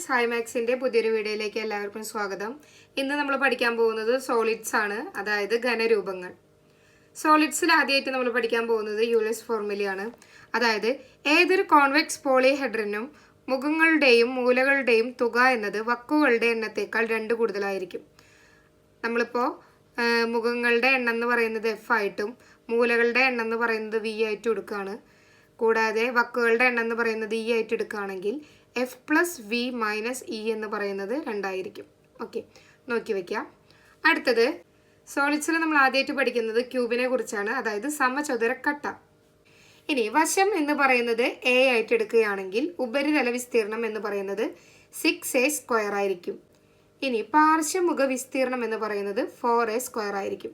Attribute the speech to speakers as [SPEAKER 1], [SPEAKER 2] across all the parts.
[SPEAKER 1] സായി മാക്സിന്റെ പുതിയൊരു വീഡിയോയിലേക്ക് എല്ലാവർക്കും സ്വാഗതം. ഇന്ന് നമ്മൾ പഠിക്കാൻ പോകുന്നത് സോളിഡ്സ് ആണ്, അതായത് ഘനരൂപങ്ങൾ. സോളിഡ്സിൽ ആദ്യമായിട്ട് നമ്മൾ പഠിക്കാൻ പോകുന്നത് യൂലസ് ഫോർമുലയാണ്. അതായത് ഏതൊരു കോൺവെക്സ് പോളിഹെഡ്രനും മുഖങ്ങളുടെയും മൂലകളുടെയും തുക എന്നത് വക്കുകളുടെ എണ്ണത്തേക്കാൾ 2 കൂടുതലായിരിക്കും. നമ്മളിപ്പോൾ മുഖങ്ങളുടെ എണ്ണം എന്ന് പറയുന്നത് എഫ് ആയിട്ടും മൂലകളുടെ എണ്ണം എന്ന് പറയുന്നത് വി ആയിട്ടും എടുക്കുകയാണ്. കൂടാതെ വക്കുകളുടെ എണ്ണം എന്ന് പറയുന്നത് ഇ ആയിട്ട് എടുക്കുകയാണെങ്കിൽ F plus V minus E എന്ന് പറയുന്നത് 2 ആയിരിക്കും. ഓക്കെ, നോക്കി വയ്ക്കാം. അടുത്തത് സോളിഡ്സിൽ നമ്മൾ ആദ്യമായിട്ട് പഠിക്കുന്നത് ക്യൂബിനെ കുറിച്ചാണ്, അതായത് സമചതുരക്കട്ട. ഇനി വശം എന്ന് പറയുന്നത് എ ആയിട്ട് എടുക്കുകയാണെങ്കിൽ ഉപരിതല വിസ്തീർണം എന്ന് പറയുന്നത് 6a² ആയിരിക്കും. ഇനി പാർശ്വമുഖ വിസ്തീർണം എന്ന് പറയുന്നത് 4a² ആയിരിക്കും.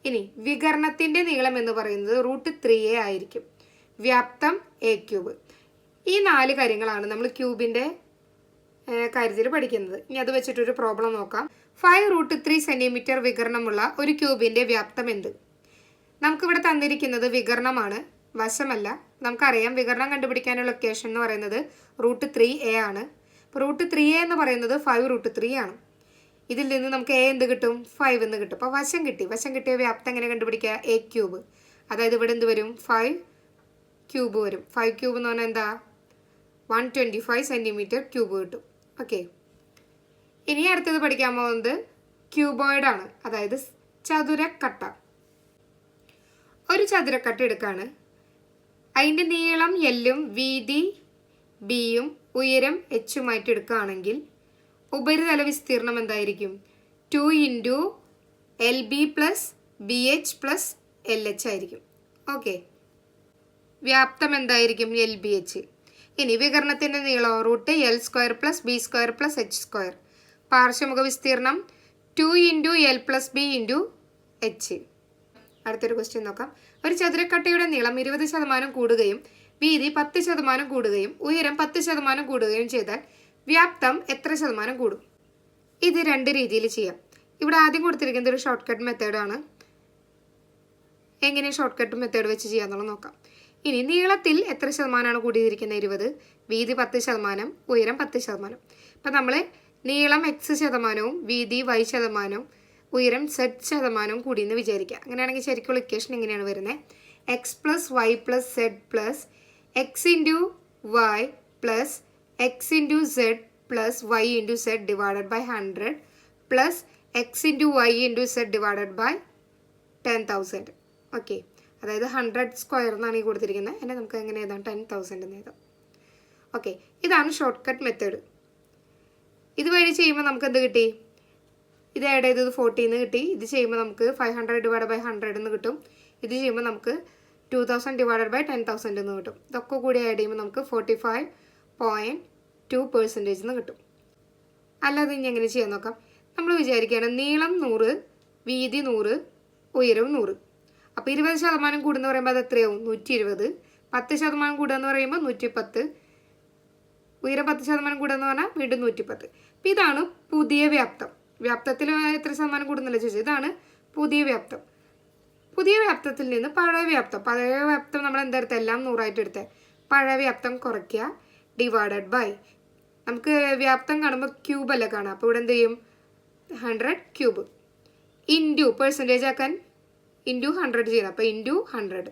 [SPEAKER 1] ഇനി വികരണത്തിൻ്റെ നീളം എന്ന് പറയുന്നത് √3a ആയിരിക്കും. വ്യാപ്തം a³. ഈ 4 കാര്യങ്ങളാണ് നമ്മൾ ക്യൂബിൻ്റെ കാര്യത്തിൽ പഠിക്കുന്നത്. ഇനി അത് വെച്ചിട്ടൊരു പ്രോബ്ലം നോക്കാം. 5√3 സെൻറ്റിമീറ്റർ വികരണമുള്ള ഒരു ക്യൂബിൻ്റെ വ്യാപ്തം എന്ത്? നമുക്കിവിടെ തന്നിരിക്കുന്നത് വികരണമാണ്, വശമല്ല. നമുക്കറിയാം വികരണം കണ്ടുപിടിക്കാനുള്ള ഇക്വേഷൻ എന്ന് പറയുന്നത് √3a ആണ്. അപ്പോൾ √3a എന്ന് പറയുന്നത് 5√3 ആണ്. ഇതിൽ നിന്ന് നമുക്ക് a എന്ത് കിട്ടും? 5 എന്ന് കിട്ടും. അപ്പോൾ വശം കിട്ടി. വശം കിട്ടിയ വ്യാപ്തം എങ്ങനെ കണ്ടുപിടിക്കുക? a³. അതായത് ഇവിടെ എന്ത് വരും? 5³ വരും. 5³ എന്ന് പറഞ്ഞാൽ എന്താ? 125 സെൻറ്റിമീറ്റർ ക്യൂബ് കിട്ടും. ഓക്കെ, ഇനി അടുത്തത് പഠിക്കാൻ പോകുന്നത് ക്യൂബോയിഡ് ആണ്, അതായത് ചതുരക്കട്ട. ഒരു ചതുരക്കട്ട എടുക്കുകയാണ്. അതിൻ്റെ നീളം എല്ലും വീതി ബിയും ഉയരം എച്ചുമായിട്ട് എടുക്കുകയാണെങ്കിൽ ഉപരിതല വിസ്തീർണം എന്തായിരിക്കും? 2 × LB + BH + LH ആയിരിക്കും. ഓക്കെ, വ്യാപ്തം എന്തായിരിക്കും? LBH. ഇനി വികരണത്തിൻ്റെ നീളം √L² + B² + H². പാർശ്വമുഖ വിസ്തീർണം 2 × L + B × H. അടുത്തൊരു ക്വസ്റ്റ്യൻ നോക്കാം. ഒരു ചതുരക്കട്ടയുടെ നീളം 20% കൂടുകയും വീതി 10% കൂടുകയും ഉയരം 10% കൂടുകയും ചെയ്താൽ വ്യാപ്തം എത്ര ശതമാനം കൂടും? ഇത് 2 രീതിയിൽ ചെയ്യാം. ഇവിടെ ആദ്യം കൊടുത്തിരിക്കുന്നത് ഒരു ഷോർട്ട് കട്ട് മെത്തേഡാണ്. എങ്ങനെ ഷോർട്ട് കട്ട് മെത്തേഡ് വെച്ച് ചെയ്യാമെന്നുള്ളത് നോക്കാം. ഇനി നീളത്തിൽ എത്ര ശതമാനമാണ് കൂടിയിരിക്കുന്നത്? 20. വീതി 10%, ഉയരം 10%. അപ്പം നമ്മൾ നീളം x% വീതി y%, ഉയരം z% കൂടിയെന്ന് വിചാരിക്കുക. അങ്ങനെയാണെങ്കിൽ ശരിക്കുള്ള ഇക്വേഷൻ ഇങ്ങനെയാണ് വരുന്നത്: x + y + z + x × y + x × z + y × z / 100 + x × y × z / 10,000. Okay, അതായത് 100² എന്നാണ് ഈ കൊടുത്തിരിക്കുന്നത്. അതിനെ നമുക്ക് എങ്ങനെ എഴുതാം? 10,000 എന്ന് എഴുതാം. ഓക്കെ, ഇതാണ് ഷോർട്ട് കട്ട് മെത്തേഡ്. ഇതുവഴി ചെയ്യുമ്പോൾ നമുക്ക് എന്ത് കിട്ടി? ഇത് ആഡ് ചെയ്തത് 40 എന്ന് കിട്ടി. ഇത് ചെയ്യുമ്പോൾ നമുക്ക് 500 / 100 എന്ന് കിട്ടും. ഇത് ചെയ്യുമ്പോൾ നമുക്ക് 2000 / 10,000 എന്ന് കിട്ടും. ഇതൊക്കെ കൂടി ആഡ് ചെയ്യുമ്പോൾ നമുക്ക് 45.2% എന്ന് കിട്ടും. അല്ലാതെ ഇനി എങ്ങനെ ചെയ്യാൻ നോക്കാം. നമ്മൾ വിചാരിക്കുകയാണ് നീളം 100, വീതി 100, ഉയരം 100. അപ്പോൾ 20% കൂടുന്ന പറയുമ്പോൾ അത് എത്രയാവും? 120. 10% കൂടുക എന്ന് പറയുമ്പോൾ 110. ഉയരം 10% കൂടുക എന്ന് പറഞ്ഞാൽ വീണ്ടും 110. അപ്പോൾ ഇതാണ് പുതിയ വ്യാപ്തം. വ്യാപ്തത്തിൽ എത്ര ശതമാനം കൂടുന്നില്ല ചോദിച്ചത്. ഇതാണ് പുതിയ വ്യാപ്തം. പുതിയ വ്യാപ്തത്തിൽ നിന്ന് പഴയ വ്യാപ്തം നമ്മൾ എന്തായിരുന്നു? എല്ലാം 100 എടുത്തത്. പഴയ വ്യാപ്തം കുറയ്ക്കുക / നമുക്ക് വ്യാപ്തം കാണുമ്പോൾ ക്യൂബല്ല കാണാം. അപ്പോൾ ഇവിടെ എന്ത് ചെയ്യും? 100³ ഇൻറ്റു പെർസെൻറ്റേജ് ആക്കാൻ ഇൻറ്റു 100 ചെയ്യണം. അപ്പോൾ ഇൻറ്റു 100.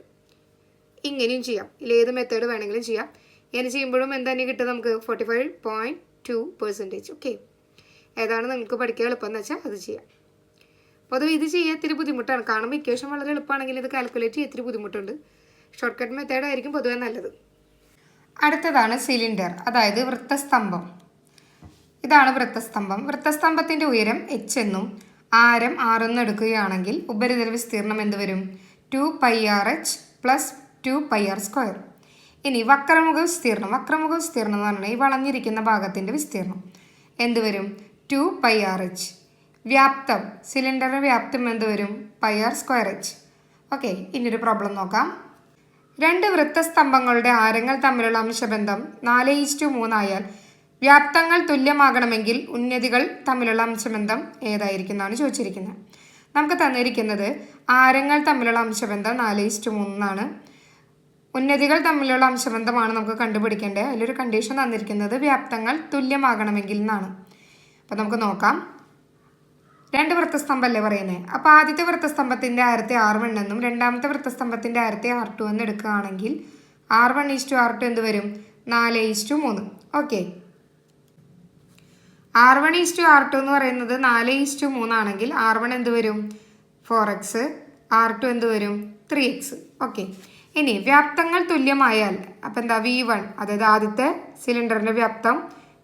[SPEAKER 1] ഇങ്ങനെയും ചെയ്യാം. ഇതിലേത് മെത്തേഡ് വേണമെങ്കിലും ചെയ്യാം. ഇങ്ങനെ ചെയ്യുമ്പോഴും എന്താണ് കിട്ടുക? നമുക്ക് 45.2%. ഓക്കെ, ഏതാണ് നിങ്ങൾക്ക് പഠിക്കാൻ എളുപ്പമെന്ന് വെച്ചാൽ അത് ചെയ്യാം. അപ്പോൾ അത് ഇത് ചെയ്യാൻ ഇത്തിരി ബുദ്ധിമുട്ടാണ്. കാണുമ്പോൾ ഇക്വേഷൻ വളരെ എളുപ്പമാണെങ്കിൽ ഇത് കാൽക്കുലേറ്റ് ചെയ്യാൻ ഇത്തിരി ബുദ്ധിമുട്ടുണ്ട്. ഷോർട്ട് കട്ട് മെത്തേഡ് ആയിരിക്കും പൊതുവെ നല്ലത്. അടുത്തതാണ് സിലിണ്ടർ, അതായത് വൃത്തസ്തംഭം. ഇതാണ് വൃത്തസ്തംഭം. വൃത്തസ്തംഭത്തിൻ്റെ ഉയരം h എന്നും ആരം 6 എന്നും എടുക്കുകയാണെങ്കിൽ ഉപരിതല വിസ്തീർണം എന്ത് വരും? 2πrh + 2πr². ഇനി വക്രമുഖ വിസ്തീർണം എന്ന് പറഞ്ഞാൽ ഈ വളഞ്ഞിരിക്കുന്ന ഭാഗത്തിൻ്റെ വിസ്തീർണം എന്ത് വരും? 2πrh. വ്യാപ്തം, സിലിണ്ടറിൻ്റെ വ്യാപ്തം എന്ത് വരും? πr²h. ഓക്കെ, ഇനിയൊരു പ്രോബ്ലം നോക്കാം. 2 വൃത്തസ്തംഭങ്ങളുടെ ആരങ്ങൾ തമ്മിലുള്ള അംശബന്ധം 4:3 ആയാൽ വ്യാപ്തങ്ങൾ തുല്യമാകണമെങ്കിൽ ഉന്നതികൾ തമ്മിലുള്ള അംശബന്ധം ഏതായിരിക്കും എന്നാണ് ചോദിച്ചിരിക്കുന്നത്. നമുക്ക് തന്നിരിക്കുന്നത് ആരങ്ങൾ തമ്മിലുള്ള അംശബന്ധം 4:3 എന്നാണ്. ഉന്നതികൾ തമ്മിലുള്ള അംശബന്ധമാണ് നമുക്ക് കണ്ടുപിടിക്കേണ്ടത്. അതിലൊരു കണ്ടീഷൻ തന്നിരിക്കുന്നത് വ്യാപ്തങ്ങൾ തുല്യമാകണമെങ്കിൽ എന്നാണ്. അപ്പം നമുക്ക് നോക്കാം. 2 വൃത്തസ്തംഭമല്ലേ പറയുന്നത്. അപ്പോൾ ആദ്യത്തെ വൃത്തസ്തംഭത്തിൻ്റെ ആരത്തെ R1 എന്നും രണ്ടാമത്തെ വൃത്തസ്തംഭത്തിൻ്റെ ആരത്തെ R2 എന്ന് എടുക്കുകയാണെങ്കിൽ R1:R2 എന്ത് വരും? 4:3. ഓക്കെ, R1:R2 എന്ന് പറയുന്നത് 4:3 ആണെങ്കിൽ R1 എന്ത് വരും? 4x, R2 എന്ത് വരും? 3x. ഓക്കെ, ഇനി വ്യാപ്തങ്ങൾ തുല്യമായാൽ അപ്പം എന്താ? V1, അതായത് ആദ്യത്തെ സിലിണ്ടറിൻ്റെ വ്യാപ്തം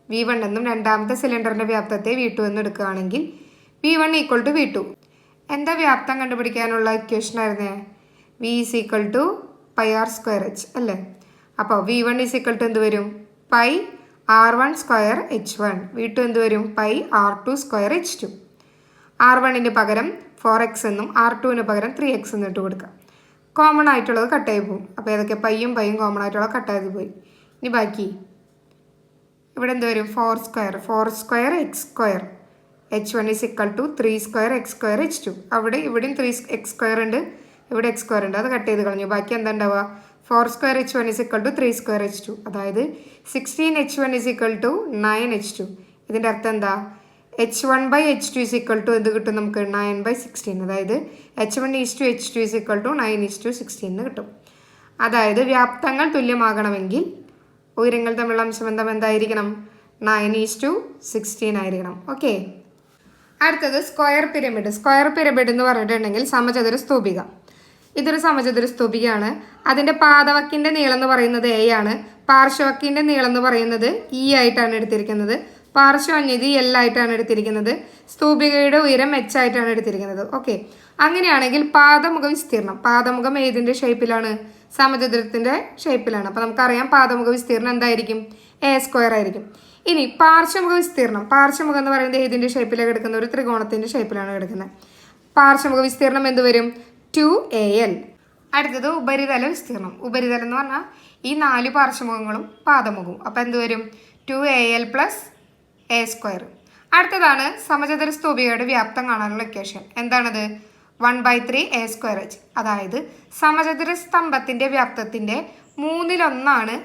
[SPEAKER 1] V1 എന്നും രണ്ടാമത്തെ സിലിണ്ടറിൻ്റെ വ്യാപ്തത്തെ V2 എന്ന് എടുക്കുകയാണെങ്കിൽ V1 = V2. എന്താ വ്യാപ്തം കണ്ടുപിടിക്കാനുള്ള ഇക്വേഷൻ ആയിരുന്നേ? V = πr²h അല്ലേ. അപ്പോൾ V1 = എന്ത് വരും? Pi R1² H1. V2 എന്ത് വരും? Pi R2² H2. R1ന് പകരം 4x എന്നും R2ന് പകരം 3x എന്ന് ഇട്ട് കൊടുക്കാം. കോമൺ ആയിട്ടുള്ളത് കട്ടായി പോകും. അപ്പോൾ ഏതൊക്കെ? പൈയും കോമൺ ആയിട്ടുള്ളത് കട്ടായത് പോയി. ഇനി ബാക്കി ഇവിടെ എന്ത് വരും? 4² x². H1 = 3² x² H2. ഇവിടെയും 3x² ഉണ്ട്, ഇവിടെ x² ഉണ്ട്. അത് കട്ട് ചെയ്ത് കളഞ്ഞു. ബാക്കി എന്താ ഉണ്ടാവുക? 4² H1 = 3² H2. അതായത് 16 H1 = 9 H2. ഇതിൻ്റെ അർത്ഥം എന്താ? H1/H2 = എന്ത് കിട്ടും നമുക്ക്? 9/16. അതായത് H1:H2 = 9:16 എന്ന് കിട്ടും. അതായത് വ്യാപ്തങ്ങൾ തുല്യമാകണമെങ്കിൽ ഉയരങ്ങൾ തമ്മിലുള്ള അംശബന്ധം എന്തായിരിക്കണം? 9:16 ആയിരിക്കണം. ഓക്കെ, അടുത്തത് സ്ക്വയർ പിരമിഡ്. സ്ക്വയർ പിരമിഡ് എന്ന് പറഞ്ഞിട്ടുണ്ടെങ്കിൽ സമചതുര സ്തൂപിക. ഇതൊരു സമചതുര സ്തൂപികയാണ്. അതിൻ്റെ പാദവക്കിൻ്റെ നീളം എന്ന് പറയുന്നത് A ആണ്. പാർശ്വവക്കിൻ്റെ നീളം എന്ന് പറയുന്നത് E ആയിട്ടാണ് എടുത്തിരിക്കുന്നത്. പാർശ്വന്യതി L ആയിട്ടാണ് എടുത്തിരിക്കുന്നത്. സ്തൂപികയുടെ ഉയരം H ആയിട്ടാണ് എടുത്തിരിക്കുന്നത്. ഓക്കെ, അങ്ങനെയാണെങ്കിൽ പാദമുഖ വിസ്തീർണം. പാദമുഖം ഏതിൻ്റെ ഷേപ്പിലാണ്? സമചതുരത്തിൻ്റെ ഷേപ്പിലാണ്. അപ്പോൾ നമുക്കറിയാം പാദമുഖ വിസ്തീർണം എന്തായിരിക്കും? A² ആയിരിക്കും. ഇനി പാർശ്വമുഖ വിസ്തീർണം. പാർശ്വമുഖം എന്ന് പറയുന്നത് ഏതിൻ്റെ ഷേപ്പിലാണ് കിടക്കുന്നത്? ഒരു ത്രികോണത്തിൻ്റെ ഷേപ്പിലാണ് കിടക്കുന്നത്. പാർശ്വമുഖ വിസ്തീർണം എന്ത് വരും? 2AL. അടുത്തത് ഉപരിതല വിസ്തീർണം. ഉപരിതലം എന്ന് പറഞ്ഞാൽ ഈ 4 പാർശ്വമുഖങ്ങളും പാദമുഖവും. അപ്പോൾ എന്ത് വരും? 2AL + A². അടുത്തതാണ് സമചതുര സ്തൂപികയുടെ വ്യാപ്തം കാണാനുള്ള ഇക്വേഷൻ. എന്താണത്? 1/3 A²H. അതായത് സമചതുര സ്തംഭത്തിൻ്റെ വ്യാപ്തത്തിൻ്റെ 1/3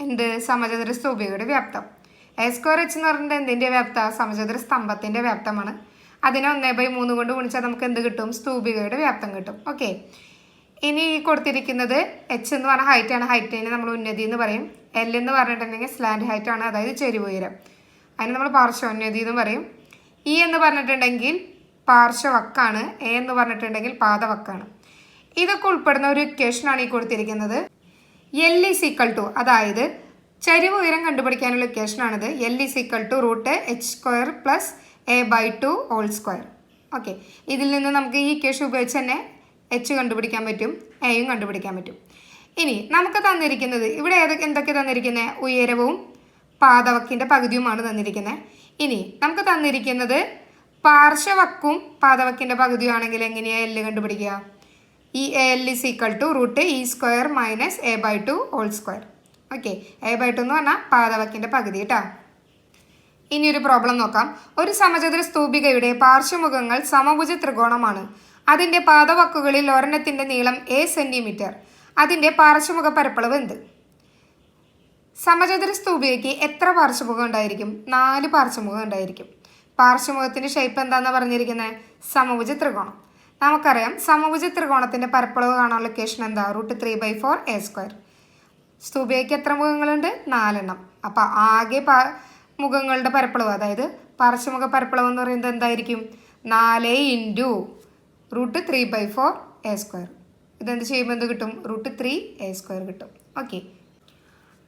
[SPEAKER 1] എന്ത്? സമചതുര സ്തൂപികയുടെ വ്യാപ്തം. A²H എന്ന് പറഞ്ഞിട്ട് എന്തിൻ്റെ വ്യാപ്തം? സമചതുര സ്തംഭത്തിൻ്റെ വ്യാപ്തമാണ്. അതിനെ 1/3 കൊണ്ട് ഗുണിച്ചാൽ നമുക്ക് എന്ത് കിട്ടും? സ്തൂപികയുടെ വ്യാപ്തം കിട്ടും. ഓക്കെ, ഇനി കൊടുത്തിരിക്കുന്നത് H എന്ന് പറഞ്ഞാൽ ഹൈറ്റാണ്. ഹൈറ്റിനെ നമ്മൾ ഉന്നതി എന്ന് പറയും. L എന്ന് പറഞ്ഞിട്ടുണ്ടെങ്കിൽ സ്ലാൻഡ് ഹൈറ്റാണ്, അതായത് ചെരിവ് ഉയരം. അതിന് നമ്മൾ പാർശ്വോന്നതി എന്ന് പറയും. E എന്ന് പറഞ്ഞിട്ടുണ്ടെങ്കിൽ പാർശ്വവക്കാണ്. A എന്ന് പറഞ്ഞിട്ടുണ്ടെങ്കിൽ പാദവക്കാണ്. ഇതൊക്കെ ഉൾപ്പെടുന്ന ഒരു ഇക്വേഷനാണ് ഈ കൊടുത്തിരിക്കുന്നത്. L = അതായത് ചരിവ് ഉയരം കണ്ടുപിടിക്കാനുള്ള ഇക്വേഷനാണിത്. L = √h² + a/2 2. ഓക്കെ, ഇതിൽ നിന്ന് നമുക്ക് ഈ ഇക്വേഷൻ ഉപയോഗിച്ച് തന്നെ H കണ്ടുപിടിക്കാൻ പറ്റും, എയും കണ്ടുപിടിക്കാൻ പറ്റും. ഇനി നമുക്ക് തന്നിരിക്കുന്നത് ഇവിടെ എന്തൊക്കെ തന്നിരിക്കുന്നത്? ഉയരവും പാദവക്കിൻ്റെ പകുതിയുമാണ് തന്നിരിക്കുന്നത്. ഇനി നമുക്ക് തന്നിരിക്കുന്നത് പാർശ്വവക്കും പാദവക്കിൻ്റെ പകുതിയാണെങ്കിൽ എങ്ങനെയാണ് L കണ്ടുപിടിക്കുക? ഈ L = √e² - a/2 2. Okay, a/2 എന്ന് പറഞ്ഞാൽ പാദവക്കിൻ്റെ പകുതി കേട്ടോ. ഇനി ഒരു പ്രോബ്ലം നോക്കാം. ഒരു സമചതുര സ്തൂപികയുടെ പാർശ്വമുഖങ്ങൾ സമഭുജ ത്രികോണമാണ്. അതിൻ്റെ പാദവക്കുകളിൽ ഒരെണ്ണത്തിൻ്റെ നീളം A സെൻറ്റിമീറ്റർ. അതിൻ്റെ പാർശ്വമുഖ പരപ്പളവ് എന്ത്? സമചതുര സ്തൂപികയ്ക്ക് എത്ര പാർശ്വമുഖം ഉണ്ടായിരിക്കും? 4 പാർശ്വമുഖം ഉണ്ടായിരിക്കും. പാർശ്വമുഖത്തിൻ്റെ ഷേപ്പ് എന്താണെന്ന് പറഞ്ഞിരിക്കുന്നത്? സമഭുജ ത്രികോണം. നമുക്കറിയാം സമഭുജ ത്രികോണത്തിൻ്റെ പരപ്പളവ് കാണാനുള്ള ലൊക്കേഷൻ എന്താ? √3/4 A². സ്തൂപികയ്ക്ക് എത്ര മുഖങ്ങളുണ്ട്? 4 എണ്ണം. അപ്പോൾ ആകെ മുഖങ്ങളുടെ പരപ്പളവ്, അതായത് പാർശ്വമുഖ പരപ്പളവ് എന്ന് പറയുന്നത് എന്തായിരിക്കും? 4 × √3/4 A². ഇതെന്ത് ചെയ്യുമ്പോൾ എന്ത് കിട്ടും? √3 A² കിട്ടും. ഓക്കെ,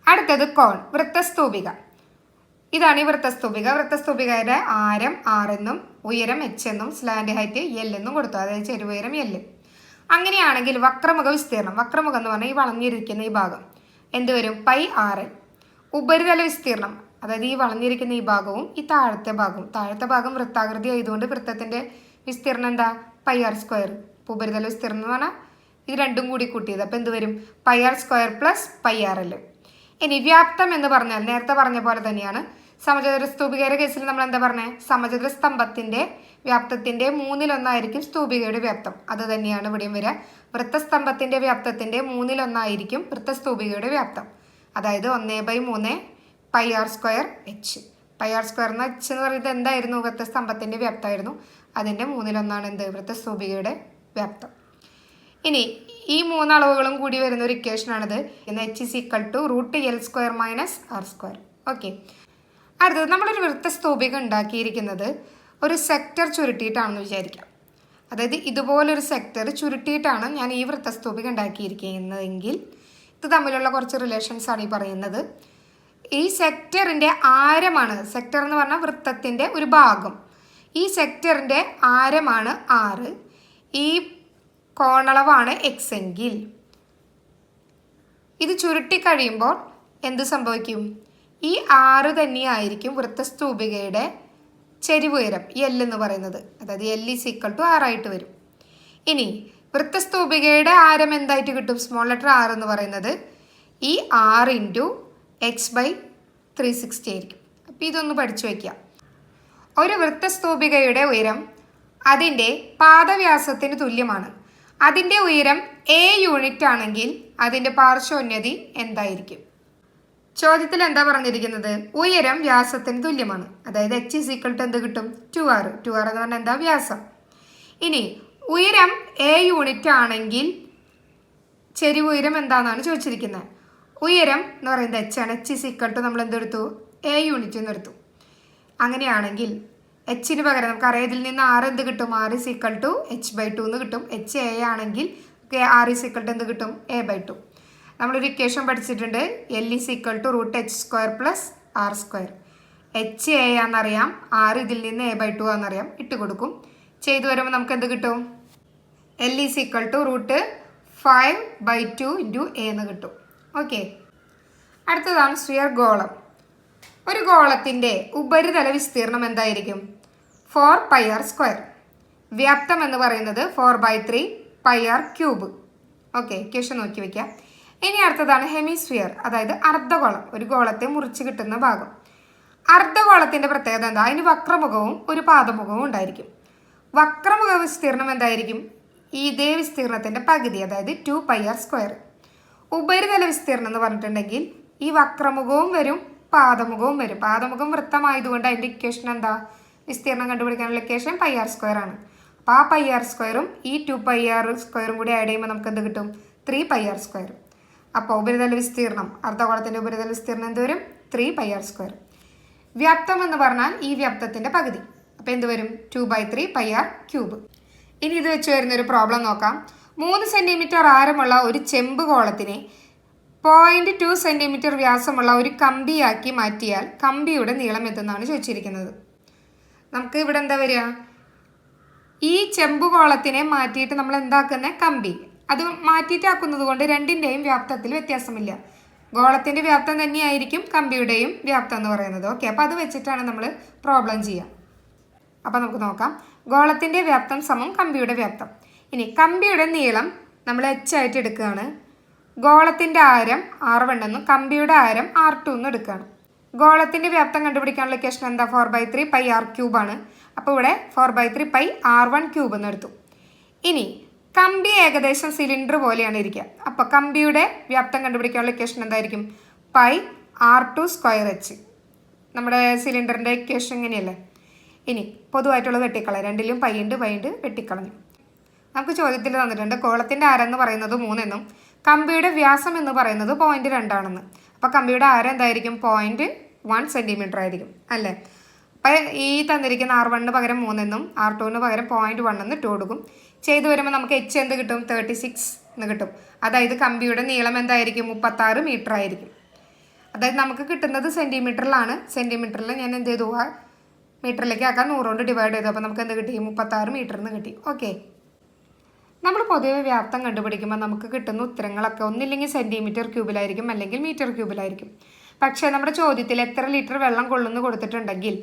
[SPEAKER 1] അടുത്തത് കോൺ. വൃത്തസ്തൂപിക. ഇതാണ് ഈ വൃത്തസ്തൂപിക. വൃത്തസ്തൂപികയുടെ ആരം R എന്നും ഉയരം H എന്നും സ്ലാൻഡ് ഹൈറ്റ് L എന്നും കൊടുത്തു, അതായത് ചെരുവുയരം L. അങ്ങനെയാണെങ്കിൽ വക്രമുഖ വിസ്തീർണം. വക്രമുഖം എന്ന് പറഞ്ഞാൽ ഈ വളഞ്ഞിരിക്കുന്ന ഈ ഭാഗം എന്ത് വരും? πRL. ഉപരിതല വിസ്തീർണം, അതായത് ഈ വളഞ്ഞിരിക്കുന്ന ഈ ഭാഗവും ഈ താഴത്തെ ഭാഗം വൃത്താകൃതി ആയതുകൊണ്ട് വൃത്തത്തിൻ്റെ വിസ്തീർണം എന്താ? πr². ഇപ്പോൾ ഉപരിതല വിസ്തീർണം എന്ന് പറഞ്ഞാൽ ഇത് രണ്ടും കൂടി കൂട്ടിയത്. അപ്പോൾ എന്ത് വരും? πr² + πRL. ഇനി വ്യാപ്തം എന്ന് പറഞ്ഞാൽ നേരത്തെ പറഞ്ഞ പോലെ തന്നെയാണ്. സമചതുര സ്തൂപികയുടെ കേസിൽ നമ്മൾ എന്താ പറഞ്ഞത്? സമചതുര സ്തംഭത്തിൻ്റെ വ്യാപ്തത്തിൻ്റെ 1/3 സ്തൂപികയുടെ വ്യാപ്തം. അത് തന്നെയാണ് ഇവിടെയും വരിക. വൃത്തസ്തംഭത്തിൻ്റെ വ്യാപ്തത്തിൻ്റെ 1/3 വൃത്തസ്തൂപികയുടെ വ്യാപ്തം. അതായത് 1/3 πr² h. πr² എന്ന് h എന്ന് പറയുന്നത് എന്തായിരുന്നു? വൃത്തസ്തംഭത്തിൻ്റെ വ്യാപ്തമായിരുന്നു. അതിൻ്റെ 1/3 എന്ത്? വൃത്തസ്തൂപികയുടെ വ്യാപ്തം. ഇനി ഈ 3 അളവുകളും കൂടി വരുന്ന ഒരു ഇക്വേഷനാണിത്. h √L² - r². ഓക്കെ. അടുത്തത് നമ്മളൊരു വൃത്തസ്തൂപിക ഉണ്ടാക്കിയിരിക്കുന്നത് ഒരു സെക്ടർ ചുരുട്ടിയിട്ടാണെന്ന് വിചാരിക്കാം. അതായത് ഇതുപോലൊരു സെക്ടർ ചുരുട്ടിയിട്ടാണ് ഞാൻ ഈ വൃത്തസ്തൂപിക ഉണ്ടാക്കിയിരിക്കുന്നതെങ്കിൽ ഇത് തമ്മിലുള്ള കുറച്ച് റിലേഷൻസ് ആണ് ഈ പറയുന്നത്. ഈ സെക്ടറിൻ്റെ ആരമാണ്, സെക്ടർ എന്ന് പറഞ്ഞാൽ വൃത്തത്തിൻ്റെ ഒരു ഭാഗം. ഈ സെക്ടറിൻ്റെ ആരമാണ് 6, ഈ കോണളവാണ് x എങ്കിൽ ഇത് ചുരുട്ടി കഴിയുമ്പോൾ എന്ത് സംഭവിക്കും? ഈ 6 തന്നെയായിരിക്കും വൃത്തസ്തൂപികയുടെ ചെരിവ് ഉയരം L എന്ന് പറയുന്നത്. അതായത് L = 6 ആയിട്ട് വരും. ഇനി വൃത്തസ്തൂപികയുടെ ആരം എന്തായിട്ട് കിട്ടും? സ്മോൾ ലെറ്റർ r എന്ന് പറയുന്നത് ഈ 6 × x/360 ആയിരിക്കും. അപ്പോൾ ഇതൊന്ന് പഠിച്ചു വയ്ക്കുക. ഒരു വൃത്തസ്തൂപികയുടെ ഉയരം അതിൻ്റെ പാദവ്യാസത്തിന് തുല്യമാണ്. അതിൻ്റെ ഉയരം a യൂണിറ്റ് ആണെങ്കിൽ അതിൻ്റെ പാർശ്വോന്നതി എന്തായിരിക്കും? ചോദ്യത്തിൽ എന്താ പറഞ്ഞിരിക്കുന്നത്? ഉയരം വ്യാസത്തിന് തുല്യമാണ്. അതായത് h = എന്ത് കിട്ടും? 2r. 2r എന്ന് പറഞ്ഞാൽ എന്താ? വ്യാസം. ഇനി ഉയരം a യൂണിറ്റ് ആണെങ്കിൽ ചെരിവ് ഉയരം എന്താണെന്നാണ് ചോദിച്ചിരിക്കുന്നത്. ഉയരം എന്ന് പറയുന്നത് h ആണ്. h നമ്മൾ എന്തെടുത്തു? a യൂണിറ്റ് എന്ന് എടുത്തു. അങ്ങനെയാണെങ്കിൽ എച്ചിന് പകരം നമുക്കറിയാം ഇതിൽ നിന്ന് r എന്ത് കിട്ടും? r = h/2 എന്ന് കിട്ടും. h a ആണെങ്കിൽ r എന്ത് കിട്ടും? a/2. നമ്മളൊരു ഇക്വേഷൻ പഠിച്ചിട്ടുണ്ട്. L = √h² + r². h a ആണെന്നറിയാം, r ഇതിൽ നിന്ന് a/2 ആണെന്നറിയാം. ഇട്ട് കൊടുക്കും. ചെയ്തു വരുമ്പോൾ നമുക്ക് എന്ത് കിട്ടും? L = √5/2 × a എന്ന് കിട്ടും. ഓക്കെ. അടുത്തതാണ് സ്ഫിയർ ഗോളം. ഒരു ഗോളത്തിൻ്റെ ഉപരിതല വിസ്തീർണം എന്തായിരിക്കും? 4πr². വ്യാപ്തം എന്ന് പറയുന്നത് 4/3 πr³. ഓക്കെ, ഇക്വേഷൻ നോക്കി വയ്ക്കാം. ഇനി അടുത്തതാണ് ഹെമിസ്ഫിയർ, അതായത് അർദ്ധഗോളം. ഒരു ഗോളത്തെ മുറിച്ച് കിട്ടുന്ന ഭാഗം. അർദ്ധഗോളത്തിൻ്റെ പ്രത്യേകത എന്താ? അതിന് വക്രമുഖവും ഒരു പാദമുഖവും ഉണ്ടായിരിക്കും. വക്രമുഖ വിസ്തീർണം എന്തായിരിക്കും? ഇതേ വിസ്തീർണത്തിൻ്റെ പകുതി, അതായത് 2πr². ഉപരിതല വിസ്തീർണം എന്ന് പറഞ്ഞിട്ടുണ്ടെങ്കിൽ ഈ വക്രമുഖവും വരും പാദമുഖവും വരും. പാദമുഖം വൃത്തമായതുകൊണ്ട് അതിൻ്റെ ഇക്വേഷൻ എന്താ? വിസ്തീർണം കണ്ടുപിടിക്കാനുള്ള ഇക്വേഷൻ πr² ആണ്. അപ്പോൾ ആ πr² ഈ 2πr² കൂടി ആഡ് ചെയ്യുമ്പോൾ നമുക്ക് എന്ത് കിട്ടും? 3πr². അപ്പോൾ ഉപരിതല വിസ്തീർണം, അർദ്ധഗോളത്തിൻ്റെ ഉപരിതല വിസ്തീർണം എന്ത് വരും? 3πr². വ്യാപ്തം എന്ന് പറഞ്ഞാൽ ഈ വ്യാപ്തത്തിൻ്റെ പകുതി. അപ്പോൾ എന്ത് വരും? 2/3 πr³. ഇനി ഇത് വെച്ച് വരുന്നൊരു പ്രോബ്ലം നോക്കാം. 3 സെൻറ്റിമീറ്റർ ആരമുള്ള ഒരു ചെമ്പ് ഗോളത്തിനെ 0.2 സെൻറ്റിമീറ്റർ വ്യാസമുള്ള ഒരു കമ്പിയാക്കി മാറ്റിയാൽ കമ്പിയുടെ നീളം എന്തെന്നാണ് ചോദിച്ചിരിക്കുന്നത്. നമുക്ക് ഇവിടെ എന്താ വരിക? ഈ ചെമ്പുകോളത്തിനെ മാറ്റിയിട്ട് നമ്മൾ എന്താക്കുന്നത്? കമ്പി. അത് മാറ്റിയിട്ടാക്കുന്നത് കൊണ്ട് രണ്ടിൻ്റെയും വ്യാപ്തത്തിൽ വ്യത്യാസമില്ല. ഗോളത്തിൻ്റെ വ്യാപ്തം തന്നെയായിരിക്കും കമ്പിയുടെയും വ്യാപ്തം എന്ന് പറയുന്നത്. ഓക്കെ, അപ്പോൾ അത് വെച്ചിട്ടാണ് നമ്മൾ പ്രോബ്ലം ചെയ്യുക. അപ്പോൾ നമുക്ക് നോക്കാം. ഗോളത്തിൻ്റെ വ്യാപ്തം സമം കമ്പിയുടെ വ്യാപ്തം. ഇനി കമ്പിയുടെ നീളം നമ്മൾ h ആയിട്ട് എടുക്കുകയാണ്. ഗോളത്തിൻ്റെ ആരം r1 എന്നും കമ്പിയുടെ ആരം r2 എന്നും എടുക്കുകയാണ്. ഗോളത്തിൻ്റെ വ്യാപ്തം കണ്ടുപിടിക്കാനുള്ള ഇക്വേഷൻ എന്താ? 4/3 πr³ ആണ്. അപ്പോൾ ഇവിടെ 4/3 πr⁻³ എന്ന് എടുത്തു. ഇനി കമ്പി ഏകദേശം സിലിണ്ടർ പോലെയാണ് ഇരിക്കുക. അപ്പോൾ കമ്പിയുടെ വ്യാപ്തം കണ്ടുപിടിക്കാനുള്ള ഇക്വേഷൻ എന്തായിരിക്കും? πr²h. നമ്മുടെ സിലിണ്ടറിൻ്റെ ഇക്വേഷൻ ഇങ്ങനെയല്ലേ? ഇനി പൊതുവായിട്ടുള്ളത് വെട്ടിക്കളയാം. രണ്ടിലും പൈ ഉണ്ട് വെട്ടിക്കളഞ്ഞു. നമുക്ക് ചോദ്യത്തിൽ തന്നിട്ടുണ്ട് ഗോളത്തിൻ്റെ ആരം എന്ന് പറയുന്നത് 3 എന്നും കമ്പിയുടെ വ്യാസം എന്ന് പറയുന്നത് 0.2 ആണെന്ന്. അപ്പോൾ കമ്പിയുടെ ആരം എന്തായിരിക്കും? 0.1 സെൻറ്റിമീറ്റർ ആയിരിക്കും അല്ലേ? അപ്പോൾ ഈ തന്നിരിക്കുന്ന r1 പകരം 3 എന്നും r2 പകരം 0.1 എന്ന് ഇട്ട് കൊടുക്കും. ചെയ്തു വരുമ്പോൾ നമുക്ക് h എന്ത് കിട്ടും? 36 എന്ന് കിട്ടും. അതായത് കമ്പിയുടെ നീളം എന്തായിരിക്കും? 36 മീറ്റർ ആയിരിക്കും. അതായത് നമുക്ക് കിട്ടുന്നത് സെൻറ്റിമീറ്ററിലാണ്. സെൻറ്റിമീറ്ററിൽ ഞാൻ എന്ത് ചെയ്തു? മീറ്ററിലേക്ക് ആക്കാൻ 100 കൊണ്ട് ഡിവൈഡ് ചെയ്തു. അപ്പോൾ നമുക്ക് എന്ത് കിട്ടി? 36 മീറ്റർ എന്ന് കിട്ടി. ഓക്കെ, നമ്മൾ പൊതുവെ വ്യാപ്തം കണ്ടുപിടിക്കുമ്പോൾ നമുക്ക് കിട്ടുന്ന ഉത്തരങ്ങളൊക്കെ ഒന്നില്ലെങ്കിൽ സെൻറ്റിമീറ്റർ ക്യൂബിലായിരിക്കും, അല്ലെങ്കിൽ മീറ്റർ ക്യൂബിലായിരിക്കും. പക്ഷേ നമ്മുടെ ചോദ്യത്തിൽ എത്ര ലിറ്റർ വെള്ളം കൊള്ളുന്നു കൊടുത്തിട്ടുണ്ടെങ്കിൽ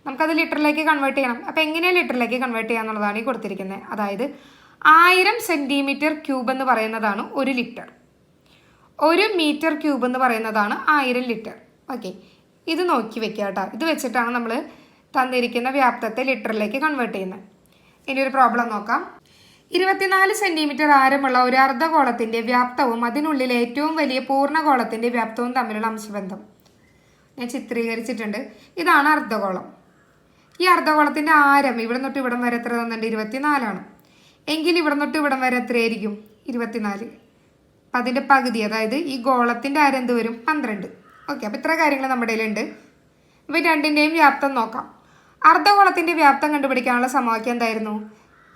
[SPEAKER 1] നമുക്കത് ലിറ്ററിലേക്ക് കൺവേർട്ട് ചെയ്യണം. അപ്പോൾ എങ്ങനെയാണ് ലിറ്ററിലേക്ക് കൺവേർട്ട് ചെയ്യുക എന്നുള്ളതാണ് ഈ കൊടുത്തിരിക്കുന്നത്. അതായത് 1000 സെൻറ്റിമീറ്റർ ക്യൂബ് എന്ന് പറയുന്നതാണ് 1 ലിറ്റർ. 1 മീറ്റർ ക്യൂബ് എന്ന് പറയുന്നതാണ് 1000 ലിറ്റർ. ഓക്കെ, ഇത് നോക്കി വെക്കുക കേട്ടോ. ഇത് വെച്ചിട്ടാണ് നമ്മൾ തന്നിരിക്കുന്ന വ്യാപ്തത്തെ ലിറ്ററിലേക്ക് കൺവേർട്ട് ചെയ്യുന്നത്. ഇനി ഒരു പ്രോബ്ലം നോക്കാം. 24 സെന്റിമീറ്റർ ആരമുള്ള ഒരു അർദ്ധഗോളത്തിന്റെ വ്യാപ്തവും അതിനുള്ളിൽ ഏറ്റവും വലിയ പൂർണ്ണഗോളത്തിന്റെ വ്യാപ്തവും തമ്മിലുള്ള അംശബന്ധം ഞാൻ ചിത്രീകരിച്ചിട്ടുണ്ട്. ഇതാണ് അർദ്ധഗോളം. ഈ അർദ്ധഗോളത്തിന്റെ ആരം ഇവിടെ തൊട്ട് ഇവിടം വരെ എത്ര തന്നിട്ടുണ്ട്? 24 എങ്കിൽ ഇവിടെ തൊട്ട് ഇവിടം വരെ എത്രയായിരിക്കും? 24. അപ്പം അതിൻ്റെ പകുതി, അതായത് ഈ ഗോളത്തിന്റെ ആരം എന്ത് വരും? 12. ഓക്കെ, അപ്പം ഇത്ര കാര്യങ്ങൾ നമ്മുടെ കയ്യിലുണ്ട്. ഇവ രണ്ടിൻ്റെയും വ്യാപ്തം നോക്കാം. അർദ്ധഗോളത്തിന്റെ വ്യാപ്തം കണ്ടുപിടിക്കാനുള്ള സമവാക്യം എന്തായിരുന്നു?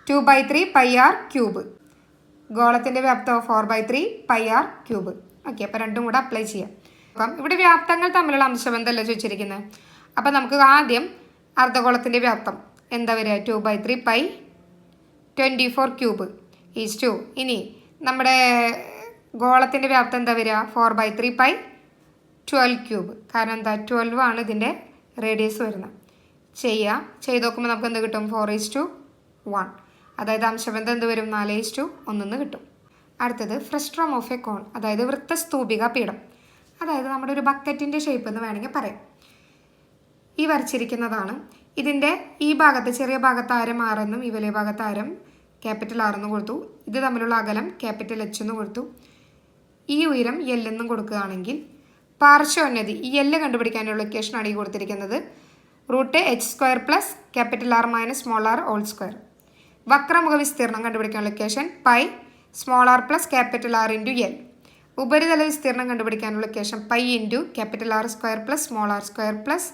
[SPEAKER 1] 2/3 πr ക്യൂബ്. ഗോളത്തിന്റെ വ്യാപ്തം 4/3 πr ക്യൂബ്. ഓക്കെ, അപ്പം രണ്ടും കൂടെ അപ്ലൈ ചെയ്യാം. അപ്പം ഇവിടെ വ്യാപ്തങ്ങൾ തമ്മിലുള്ള അംശബന്ധമല്ല ചോദിച്ചിരിക്കുന്നത്. അപ്പം നമുക്ക് ആദ്യം അർദ്ധഗോളത്തിന്റെ വ്യാപ്തം എന്താ വരിക? 2/3 π 24 ക്യൂബ് ഈസ് 2. ഇനി നമ്മുടെ ഗോളത്തിന്റെ വ്യാപ്തം എന്താ വരിക? 4/3 π 12 ക്യൂബ്. കാരണം എന്താ? 12 ആണ് ഇതിൻ്റെ റേഡിയസ് വരുന്നത്. ചെയ്ത് നോക്കുമ്പോൾ നമുക്ക് എന്ത് കിട്ടും? 4:1. അതായത് അംശബന്ധം എന്ത് വരും? 4:1 കിട്ടും. അടുത്തത് ഫ്രസ്ട്രം ഓഫ് എ കോൺ, അതായത് വൃത്തസ്തൂപിക പീഠം. അതായത് നമ്മുടെ ഒരു ബക്കറ്റിൻ്റെ ഷേപ്പ് എന്ന് വേണമെങ്കിൽ പറയാം. ഈ വരച്ചിരിക്കുന്നതാണ്. ഇതിൻ്റെ ഈ ഭാഗത്ത് ചെറിയ ഭാഗത്ത് ആരം R എന്നും ഈ വലിയ ഭാഗത്ത് ആരം ക്യാപിറ്റൽ R എന്നും കൊടുത്തു. ഇത് തമ്മിലുള്ള അകലം ക്യാപിറ്റൽ H എന്ന് കൊടുത്തു. ഈ ഉയരം L എന്നും കൊടുക്കുകയാണെങ്കിൽ പാർശ്വോന്നതി ഈ L കണ്ടുപിടിക്കാനുള്ള ഇക്വേഷനാണ് ഈ കൊടുത്തിരിക്കുന്നത്. √h² plus capital R minus small r whole square. വക്രമുഖ വിസ്തീർണം കണ്ടുപിടിക്കാനുള്ള equation π small r plus capital R into L. ഉപരിതല വിസ്തീർണം കണ്ടുപിടിക്കാനുള്ള equation π into capital R square plus small r square plus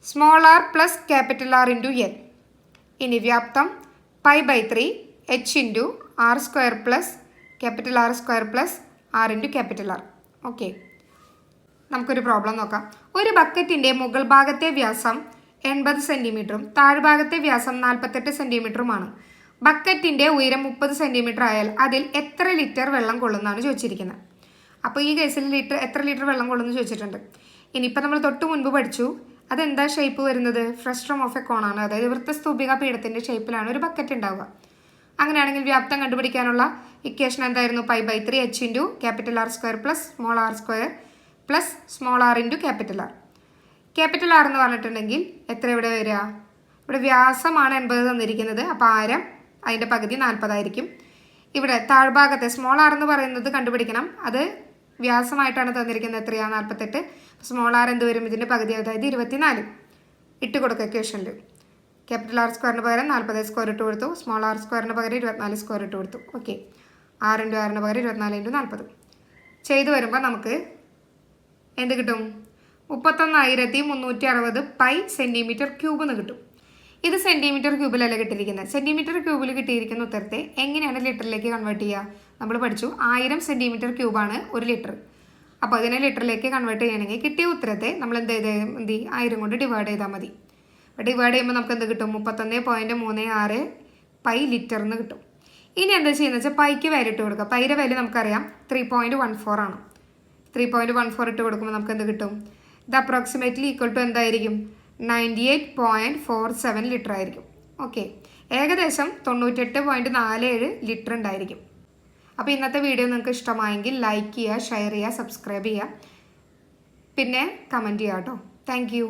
[SPEAKER 1] small r plus capital R into L. ഇനി വ്യാപ്തം π/3 h into R square plus capital R square plus R into capital R. Okay, നമുക്കൊരു problem നോക്കാം. ഒരു ബക്കറ്റിൻ്റെ മുകൾ ഭാഗത്തെ വ്യാസം 80 സെൻറ്റിമീറ്ററും താഴ്ഭാഗത്തെ വ്യാസം 48 സെൻറ്റിമീറ്ററുമാണ്. ബക്കറ്റിൻ്റെ ഉയരം 30 സെൻറ്റിമീറ്റർ ആയാൽ അതിൽ എത്ര ലിറ്റർ വെള്ളം കൊള്ളുന്നതാണ് ചോദിച്ചിരിക്കുന്നത്. അപ്പോൾ ഈ കേസിൽ എത്ര ലിറ്റർ വെള്ളം കൊള്ളുന്നു ചോദിച്ചിട്ടുണ്ട്. ഇനിയിപ്പോൾ നമ്മൾ തൊട്ട് മുൻപ് പഠിച്ചു അതെന്താ ഷേപ്പ് വരുന്നത്? ഫ്രസ്ട്രം ഓഫ് എ കോണാണ്. അതായത് വൃത്തസ്തൂപിക പീഠത്തിൻ്റെ ഷേപ്പിലാണ് ഒരു ബക്കറ്റ് ഉണ്ടാവുക. അങ്ങനെയാണെങ്കിൽ വ്യാപ്തം കണ്ടുപിടിക്കാനുള്ള ഇക്വേഷൻ എന്തായിരുന്നു? π/3 h into capital R square plus small r square plus small r into capital R. Capital R എന്ന് പറഞ്ഞിട്ടുണ്ടെങ്കിൽ എത്ര ഇവിടെ വരിക? ഇവിടെ വ്യാസമാണ് 80 തന്നിരിക്കുന്നത്. അപ്പോൾ ആരം അതിൻ്റെ പകുതി 40 ആയിരിക്കും. ഇവിടെ താഴ്ഭാഗത്തെ സ്മോൾ r എന്ന് പറയുന്നത് കണ്ടുപിടിക്കണം. അത് വ്യാസമായിട്ടാണ് തന്നിരിക്കുന്നത്. എത്രയാണ്? 48. സ്മോൾ r എന്ത് വരും? ഇതിൻ്റെ പകുതി, അതായത് 24. ഇട്ട് കൊടുക്കുക ഇക്വേഷനിൽ. ക്യാപിറ്റൽ R സ്ക്വയറിന് പകരം 40 സ്ക്വയർ ഇട്ട് കൊടുത്തു. സ്മോൾ r സ്ക്വയറിന് പകരം 24 സ്ക്വയർ ഇട്ട് കൊടുത്തു. ഓക്കെ, 6 ഇൻറ്റു 6ന് പകരം 24 ഇൻറ്റു 40 ചെയ്ത് വരുമ്പോൾ നമുക്ക് എന്ത് കിട്ടും? 31,360 π സെൻറ്റിമീറ്റർ ക്യൂബ് എന്ന് കിട്ടും. ഇത് സെൻറ്റിമീറ്റർ ക്യൂബിലല്ല കിട്ടിയിരിക്കുന്നത്. സെൻറ്റിമീറ്റർ ക്യൂബിൽ കിട്ടിയിരിക്കുന്ന ഉത്തരത്തെ എങ്ങനെയാണ് ലിറ്ററിലേക്ക് കൺവേർട്ട് ചെയ്യുക? നമ്മൾ പഠിച്ചു 1000 സെൻറ്റിമീറ്റർ ക്യൂബാണ് 1 ലിറ്റർ. അപ്പോൾ അതിനെ ലിറ്ററിലേക്ക് കൺവേർട്ട് ചെയ്യണമെങ്കിൽ കിട്ടിയ ഉത്തരത്തെ നമ്മൾ എന്ത് 1000 കൊണ്ട് ഡിവൈഡ് ചെയ്താൽ മതി. ഡിവൈഡ് ചെയ്യുമ്പോൾ നമുക്ക് എന്ത് കിട്ടും? 31.36 π ലിറ്റർ എന്ന് കിട്ടും. ഇനി എന്താ ചെയ്യുന്നത് വെച്ചാൽ പൈക്ക് വാല്യൂ ഇട്ട് കൊടുക്കുക. പൈയുടെ വാല്യൂ നമുക്കറിയാം 3.14 ആണ്. 3.14 ഇട്ട് കൊടുക്കുമ്പോൾ നമുക്ക് എന്ത് കിട്ടും? ഇത് അപ്രോക്സിമേറ്റ്ലി ഈക്വൽ ടു എന്തായിരിക്കും? 98.47 ലിറ്റർ ആയിരിക്കും. ഓക്കെ, ഏകദേശം 98.47 ലിറ്റർ ഉണ്ടായിരിക്കും. അപ്പോൾ ഇന്നത്തെ വീഡിയോ നിങ്ങൾക്ക് ഇഷ്ടമായെങ്കിൽ ലൈക്ക് ചെയ്യുക, ഷെയർ ചെയ്യുക, സബ്സ്ക്രൈബ് ചെയ്യുക, പിന്നെ കമൻറ്റ് ചെയ്യുക കേട്ടോ. Thank you.